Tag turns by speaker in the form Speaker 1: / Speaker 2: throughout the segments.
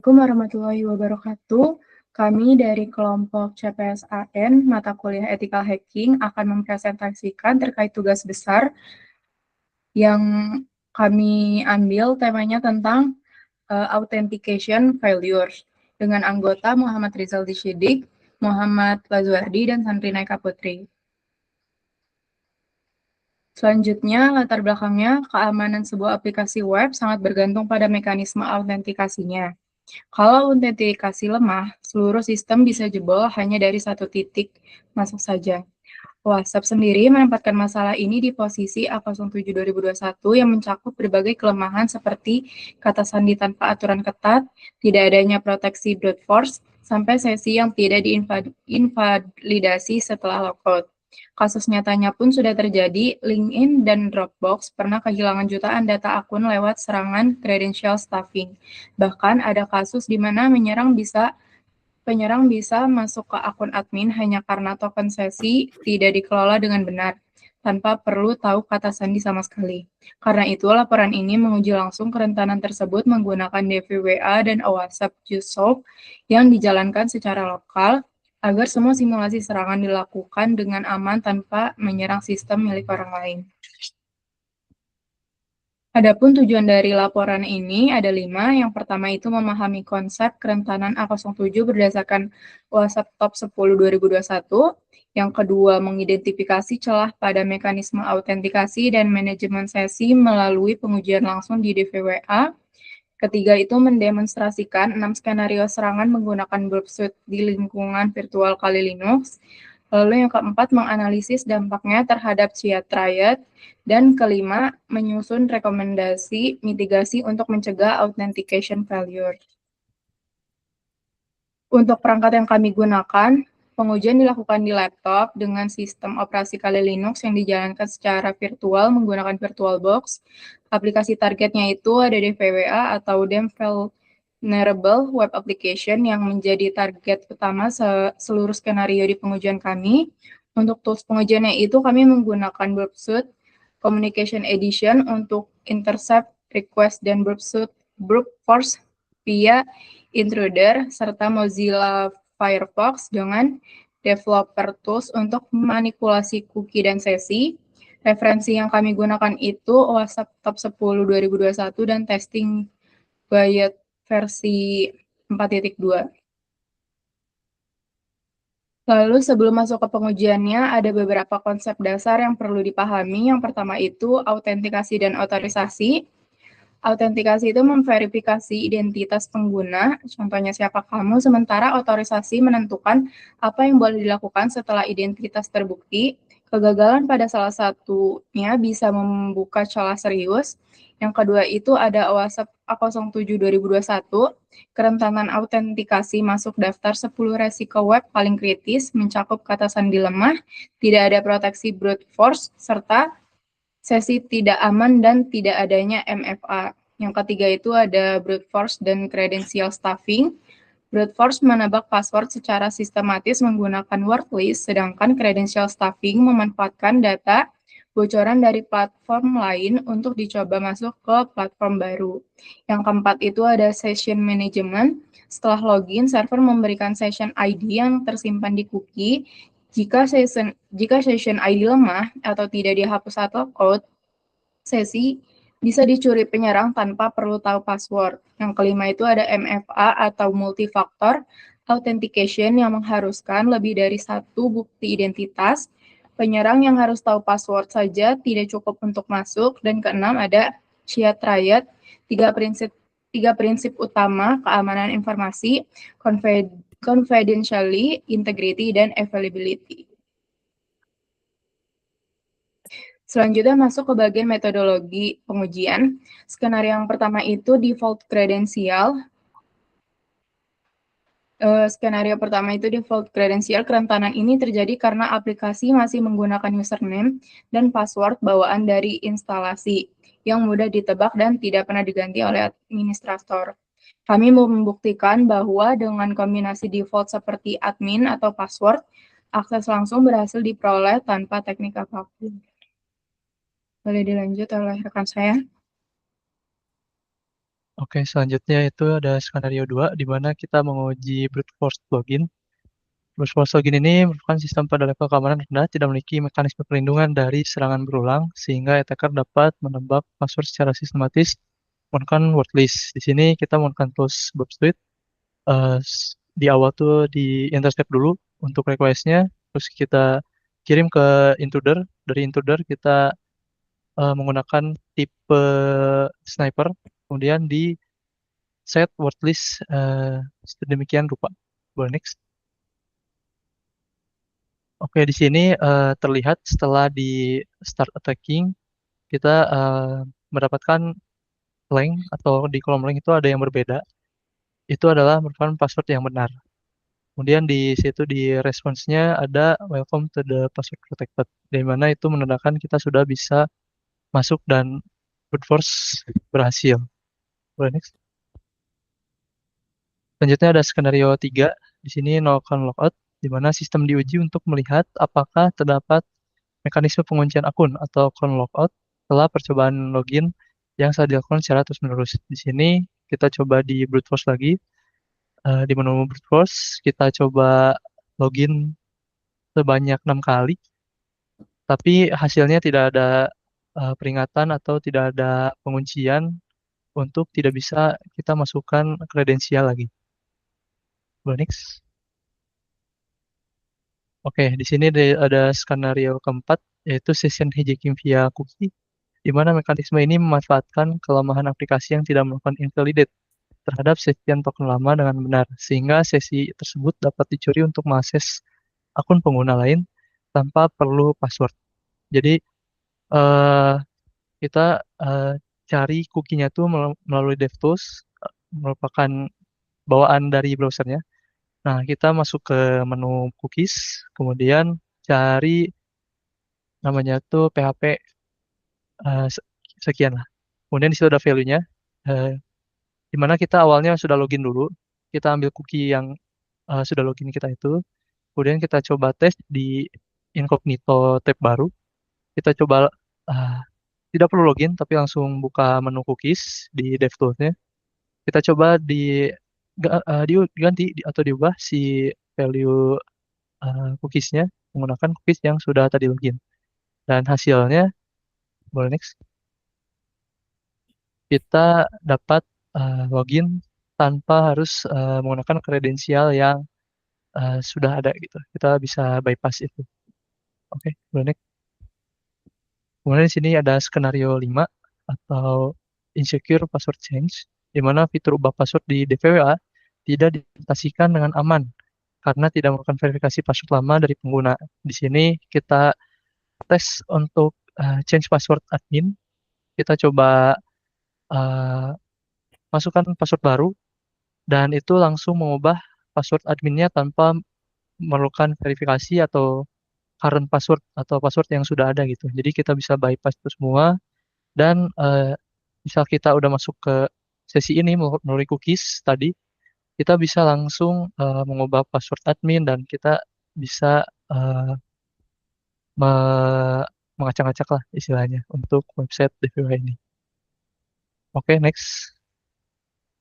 Speaker 1: Assalamualaikum warahmatullahi wabarakatuh. Kami dari kelompok CPSAN, mata kuliah Ethical Hacking, akan mempresentasikan terkait tugas besar yang kami ambil temanya tentang Authentication Failures dengan anggota Muhammad Rizal Dishidik, Muhammad Lazuardi, dan Sandrina Eka Putri. Selanjutnya, latar belakangnya, keamanan sebuah aplikasi web sangat bergantung pada mekanisme autentikasinya. Kalau autentikasi lemah, seluruh sistem bisa jebol hanya dari satu titik masuk saja. WhatsApp sendiri menempatkan masalah ini di posisi A07 2021 yang mencakup berbagai kelemahan seperti kata sandi tanpa aturan ketat, tidak adanya proteksi brute force, sampai sesi yang tidak diinvalidasi setelah logout. Kasus nyatanya pun sudah terjadi, LinkedIn dan Dropbox pernah kehilangan jutaan data akun lewat serangan credential stuffing. Bahkan ada kasus di mana penyerang bisa masuk ke akun admin hanya karena token sesi tidak dikelola dengan benar, tanpa perlu tahu kata sandi sama sekali. Karena itu, laporan ini menguji langsung kerentanan tersebut menggunakan DVWA dan WhatsApp JUSOP yang dijalankan secara lokal, agar semua simulasi serangan dilakukan dengan aman tanpa menyerang sistem milik orang lain. Adapun tujuan dari laporan ini ada 5. Yang pertama itu memahami konsep kerentanan A07 berdasarkan WhatsApp Top 10 2021. Yang kedua, mengidentifikasi celah pada mekanisme autentikasi dan manajemen sesi melalui pengujian langsung di DVWA. Ketiga itu mendemonstrasikan 6 skenario serangan menggunakan Burp Suite di lingkungan virtual Kali Linux. Lalu yang keempat, menganalisis dampaknya terhadap Chia Triad. Dan kelima, menyusun rekomendasi mitigasi untuk mencegah authentication failure. Untuk perangkat yang kami gunakan, pengujian dilakukan di laptop dengan sistem operasi Kali Linux yang dijalankan secara virtual menggunakan VirtualBox. Aplikasi targetnya itu ada di VWA atau Dem Vulnerable Web Application yang menjadi target utama seluruh skenario di pengujian kami. Untuk tools pengujiannya itu kami menggunakan Burp Suite Communication Edition untuk intercept request dan Burp Force via intruder, serta Mozilla Firefox dengan developer tools untuk manipulasi cookie dan sesi. Referensi yang kami gunakan itu WhatsApp Top 10 2021 dan testing Bayet versi 4.2. Lalu sebelum masuk ke pengujiannya, ada beberapa konsep dasar yang perlu dipahami. Yang pertama itu autentikasi dan otorisasi. Autentikasi itu memverifikasi identitas pengguna, contohnya siapa kamu, sementara otorisasi menentukan apa yang boleh dilakukan setelah identitas terbukti. Kegagalan pada salah satunya bisa membuka celah serius. Yang kedua itu ada WhatsApp A07 2021, kerentanan autentikasi masuk daftar 10 resiko web paling kritis, mencakup kata sandi lemah, tidak ada proteksi brute force, serta sesi tidak aman dan tidak adanya MFA. Yang ketiga itu ada brute force dan credential stuffing. Brute force menebak password secara sistematis menggunakan word list, sedangkan credential stuffing memanfaatkan data bocoran dari platform lain untuk dicoba masuk ke platform baru. Yang keempat itu ada session management. Setelah login, server memberikan session ID yang tersimpan di cookie. Jika session ID lemah atau tidak dihapus atau code, sesi bisa dicuri penyerang tanpa perlu tahu password. Yang kelima itu ada MFA atau multifactor authentication yang mengharuskan lebih dari satu bukti identitas. Penyerang yang harus tahu password saja tidak cukup untuk masuk. Dan keenam ada Chia Triad, tiga prinsip utama keamanan informasi, confidentiality, integrity, dan availability. Selanjutnya masuk ke bagian metodologi pengujian. Skenario yang pertama itu default credential. Kerentanan ini terjadi karena aplikasi masih menggunakan username dan password bawaan dari instalasi yang mudah ditebak dan tidak pernah diganti oleh administrator. Kami mau membuktikan bahwa dengan kombinasi default seperti admin atau password, akses langsung berhasil diperoleh tanpa teknik apapun. Boleh dilanjut oleh rekan saya.
Speaker 2: Oke, selanjutnya itu ada skenario 2, di mana kita menguji brute force login. Brute force login ini merupakan sistem pada level keamanan rendah, tidak memiliki mekanisme perlindungan dari serangan berulang, sehingga attacker dapat menebak password secara sistematis menggunakan word list. Di sini kita menggunakan tools Bob Sweet. Di awal tuh di intercept dulu untuk requestnya, terus kita kirim ke intruder. Dari intruder kita menggunakan tipe sniper, kemudian di set word list sedemikian rupa. Boleh next. Oke, di sini terlihat setelah di start attacking, kita mendapatkan length atau di kolom length itu ada yang berbeda. Itu adalah merupakan password yang benar. Kemudian di situ di response-nya ada welcome to the password protected, di mana itu menandakan kita sudah bisa masuk dan brute force berhasil. Boleh next. Selanjutnya ada skenario 3, di sini no account logout, di mana sistem diuji untuk melihat apakah terdapat mekanisme penguncian akun atau account logout setelah percobaan login yang sudah dilakukan secara terus-menerus. Di sini kita coba di brute force lagi. Di menu brute force kita coba login sebanyak 6 kali, tapi hasilnya tidak ada peringatan atau tidak ada penguncian untuk tidak bisa kita masukkan kredensial lagi. Boleh next. Oke, di sini ada skenario keempat, yaitu session hijacking via cookie, di mana mekanisme ini memanfaatkan kelemahan aplikasi yang tidak melakukan invalidate terhadap session token lama dengan benar, sehingga sesi tersebut dapat dicuri untuk mengakses akun pengguna lain tanpa perlu password. Jadi, eh, kita eh, cari cookie-nya tuh melalui DevTools, merupakan bawaan dari browsernya. Nah, kita masuk ke menu cookies, kemudian cari namanya tuh PHP eh, se- sekian lah. Kemudian di situ ada value-nya, eh, di mana kita awalnya sudah login dulu, kita ambil cookie yang sudah login kita itu, kemudian kita coba tes di incognito tab baru, kita coba eh, tidak perlu login, tapi langsung buka menu cookies di DevTools-nya. Kita coba diganti atau diubah si value cookies-nya menggunakan cookies yang sudah tadi login. Dan hasilnya, boleh next, kita dapat login tanpa harus menggunakan kredensial yang sudah ada gitu. Kita bisa bypass itu. Oke, boleh next. Kemudian di sini ada skenario 5 atau insecure password change, di mana fitur ubah password di DVWA tidak diaplikasikan dengan aman karena tidak melakukan verifikasi password lama dari pengguna. Di sini kita tes untuk change password admin. Kita coba uh, masukkan password baru dan itu langsung mengubah password adminnya tanpa memerlukan verifikasi atau current password atau password yang sudah ada gitu. Jadi kita bisa bypass itu semua dan misal kita udah masuk ke sesi ini melalui cookies tadi, kita bisa langsung mengubah password admin dan kita bisa uh, me- mengacak-acak lah istilahnya untuk website DVW ini. Oke, next.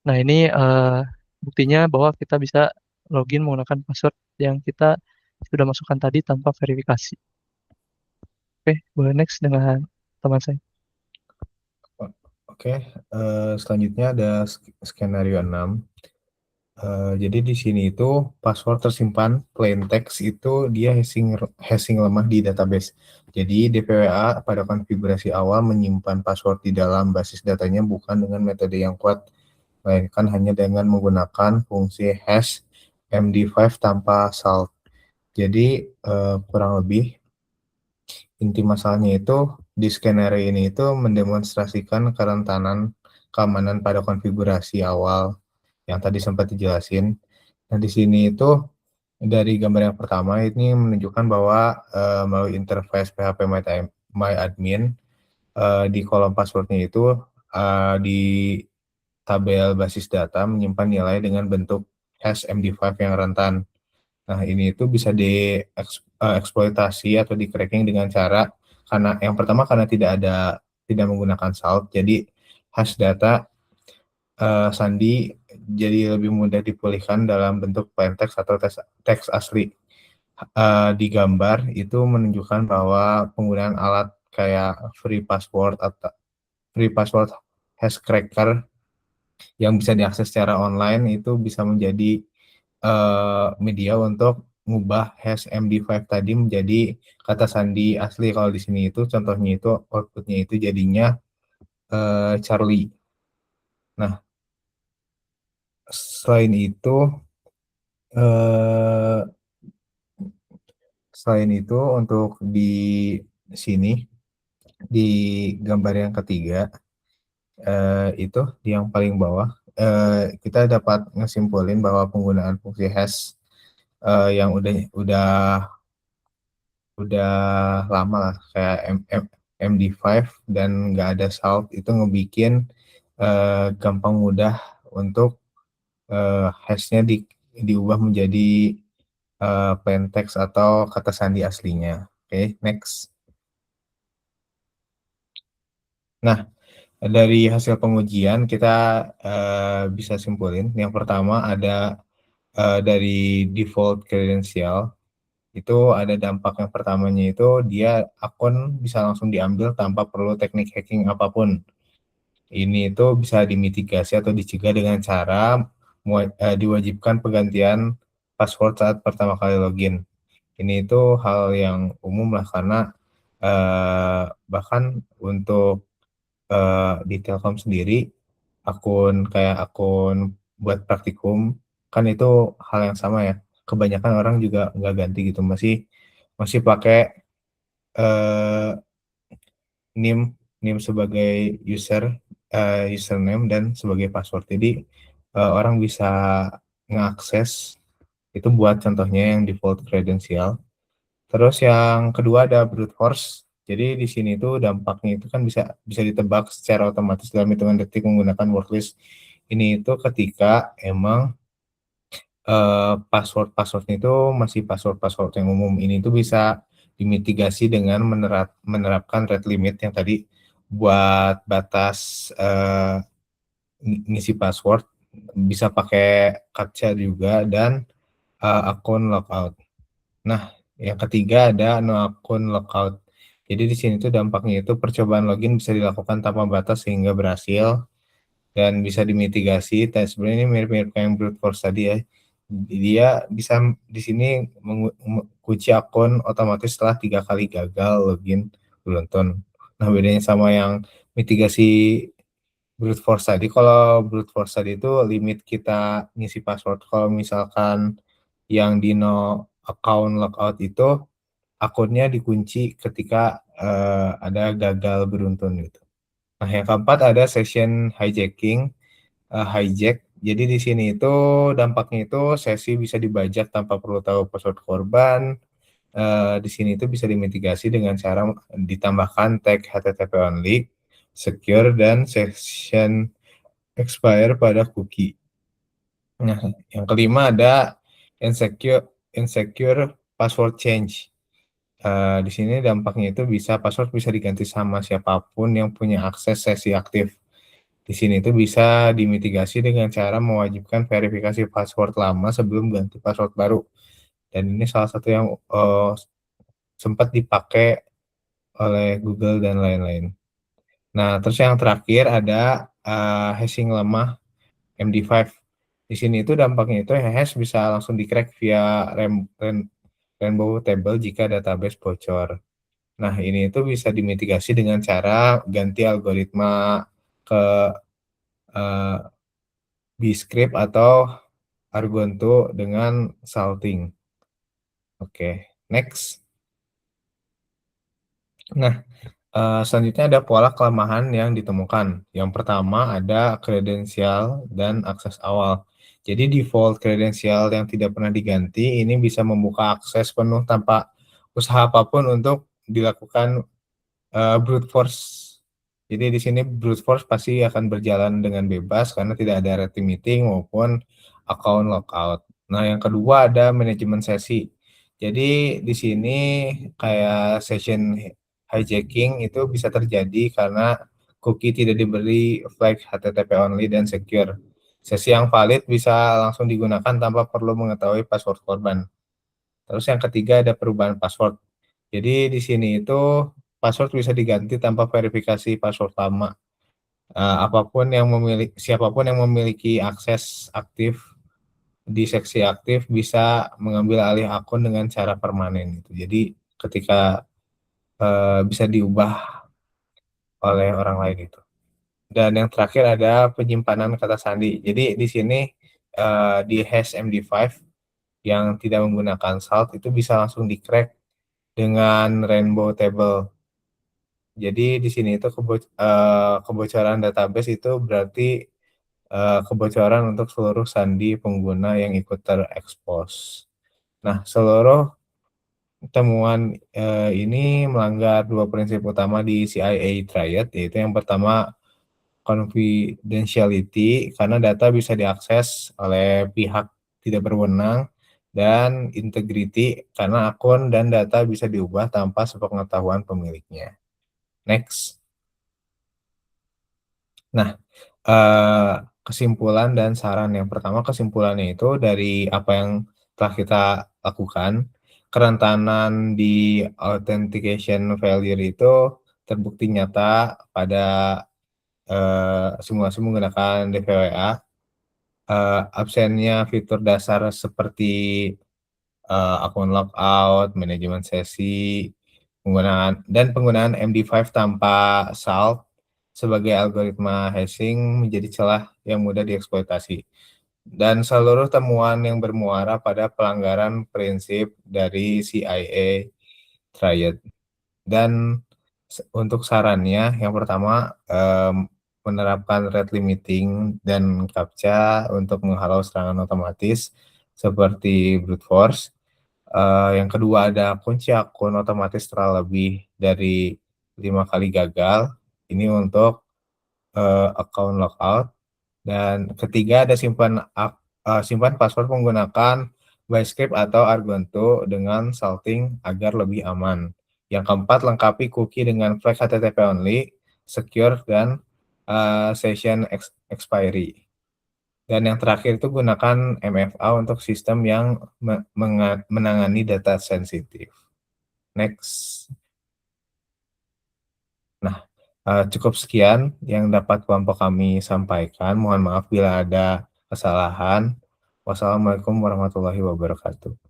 Speaker 2: Nah, ini buktinya bahwa kita bisa login menggunakan password yang kita sudah masukkan tadi tanpa verifikasi. Oke, boleh next dengan teman saya.
Speaker 3: Oke, selanjutnya ada skenario 6. Jadi di sini itu password tersimpan plain text itu dia hashing lemah di database. Jadi DPWA pada konfigurasi awal menyimpan password di dalam basis datanya bukan dengan metode yang kuat, melainkan hanya dengan menggunakan fungsi hash MD5 tanpa salt. Jadi kurang lebih inti masalahnya itu di skenario ini itu mendemonstrasikan kerentanan keamanan pada konfigurasi awal yang tadi sempat dijelasin. Nah, di sini itu dari gambar yang pertama ini menunjukkan bahwa melalui interface PHP MyAdmin di kolom passwordnya itu di tabel basis data menyimpan nilai dengan bentuk hash MD5 yang rentan. Nah, ini itu bisa dieksploitasi atau di cracking dengan cara karena yang pertama karena tidak menggunakan salt, jadi hash data sandi jadi lebih mudah dipulihkan dalam bentuk plain text atau teks asli. Di gambar itu menunjukkan bahwa penggunaan alat kayak free password atau free password hashcracker yang bisa diakses secara online itu bisa menjadi media untuk mengubah hash MD5 tadi menjadi kata sandi asli. Kalau di sini itu contohnya itu outputnya itu jadinya Charlie. Nah, selain itu eh, untuk di sini di gambar yang ketiga itu di yang paling bawah kita dapat ngesimpulin bahwa penggunaan fungsi hash yang udah lama lah kayak MD5 dan nggak ada salt itu ngebikin gampang mudah untuk hashnya diubah menjadi plain text atau kata sandi aslinya. Oke, next. Nah, dari hasil pengujian kita bisa simpulin. Yang pertama ada dari default credential itu ada dampak yang pertamanya itu dia akun bisa langsung diambil tanpa perlu teknik hacking apapun. Ini itu bisa dimitigasi atau dicegah dengan cara diwajibkan penggantian password saat pertama kali login. Ini itu hal yang umum lah karena bahkan untuk di Telkom sendiri kayak akun buat praktikum kan itu hal yang sama ya. Kebanyakan orang juga nggak ganti gitu, masih pakai NIM sebagai username dan sebagai password. Jadi orang bisa mengakses itu buat contohnya yang default credential. Terus yang kedua ada brute force. Jadi di sini tuh dampaknya itu kan bisa ditebak secara otomatis dalam hitungan detik menggunakan worklist. Ini itu ketika emang password-passwordnya itu masih password yang umum. Ini tuh bisa dimitigasi dengan menerapkan rate limit yang tadi buat batas ngisi password, bisa pakai captcha juga dan akun logout. Nah, yang ketiga ada no akun logout. Jadi di sini tuh dampaknya itu percobaan login bisa dilakukan tanpa batas sehingga berhasil dan bisa dimitigasi. Dan sebenarnya ini mirip-mirip kayak yang brute force tadi ya. Dia bisa di sini kunci akun otomatis setelah 3 kali gagal login beruntun. Nah, bedanya sama yang mitigasi brute force tadi, kalau brute force tadi itu limit kita ngisi password. Kalau misalkan yang di no account logout itu akunnya dikunci ketika ada gagal beruntun gitu. Nah, yang keempat ada session hijacking, hijack. Jadi di sini itu dampaknya itu sesi bisa dibajak tanpa perlu tahu password korban. Di sini itu bisa dimitigasi dengan cara ditambahkan tag HTTP only, secure, dan session expire pada cookie. Nah, yang kelima ada insecure password change. Di sini dampaknya itu password bisa diganti sama siapapun yang punya akses sesi aktif. Di sini itu bisa dimitigasi dengan cara mewajibkan verifikasi password lama sebelum ganti password baru. Dan ini salah satu yang sempat dipakai oleh Google dan lain-lain. Nah, terus yang terakhir ada hashing lemah MD5. Di sini itu dampaknya itu hash bisa langsung di-crack via rainbow table jika database bocor. Nah, ini itu bisa dimitigasi dengan cara ganti algoritma ke Bscript atau Argento dengan salting. Oke, next. Nah, selanjutnya ada pola kelemahan yang ditemukan. Yang pertama ada kredensial dan akses awal. Jadi default kredensial yang tidak pernah diganti ini bisa membuka akses penuh tanpa usaha apapun untuk dilakukan brute force. Jadi di sini brute force pasti akan berjalan dengan bebas karena tidak ada rate limiting maupun account logout. Nah, yang kedua ada manajemen sesi. Jadi di sini kayak session hijacking itu bisa terjadi karena cookie tidak diberi flag HTTP only dan secure. Sesi yang valid bisa langsung digunakan tanpa perlu mengetahui password korban. Terus yang ketiga ada perubahan password. Jadi di sini itu password bisa diganti tanpa verifikasi password lama. Siapapun yang memiliki akses aktif di seksi aktif bisa mengambil alih akun dengan cara permanen gitu. Jadi ketika bisa diubah oleh orang lain itu. Dan yang terakhir ada penyimpanan kata sandi. Jadi di sini di hash MD5 yang tidak menggunakan salt itu bisa langsung di-crack dengan rainbow table. Jadi di sini itu kebocoran database itu berarti kebocoran untuk seluruh sandi pengguna yang ikut terekspos. Nah, seluruh temuan ini melanggar dua prinsip utama di CIA Triad, yaitu yang pertama confidentiality karena data bisa diakses oleh pihak tidak berwenang, dan integrity karena akun dan data bisa diubah tanpa sepengetahuan pemiliknya. Next. Nah, kesimpulan dan saran. Yang pertama, kesimpulannya itu dari apa yang telah kita lakukan, kerentanan di authentication failure itu terbukti nyata pada simulasi menggunakan DVWA. Absennya fitur dasar seperti akun logout, manajemen sesi, penggunaan MD5 tanpa salt sebagai algoritma hashing menjadi celah yang mudah dieksploitasi. Dan seluruh temuan yang bermuara pada pelanggaran prinsip dari CIA Triad. Dan untuk sarannya, yang pertama menerapkan rate limiting dan CAPTCHA untuk menghalau serangan otomatis seperti brute force. Yang kedua ada kunci akun otomatis terlebih dari 5 kali gagal. Ini untuk account logout. Dan ketiga ada simpan password menggunakan Byscript atau Argento dengan salting agar lebih aman. Yang keempat, lengkapi cookie dengan flag HTTP only, secure, dan session expiry. Dan yang terakhir itu gunakan MFA untuk sistem yang menangani data sensitif. Next. Nah, cukup sekian yang dapat kelompok kami sampaikan. Mohon maaf bila ada kesalahan. Wassalamualaikum warahmatullahi wabarakatuh.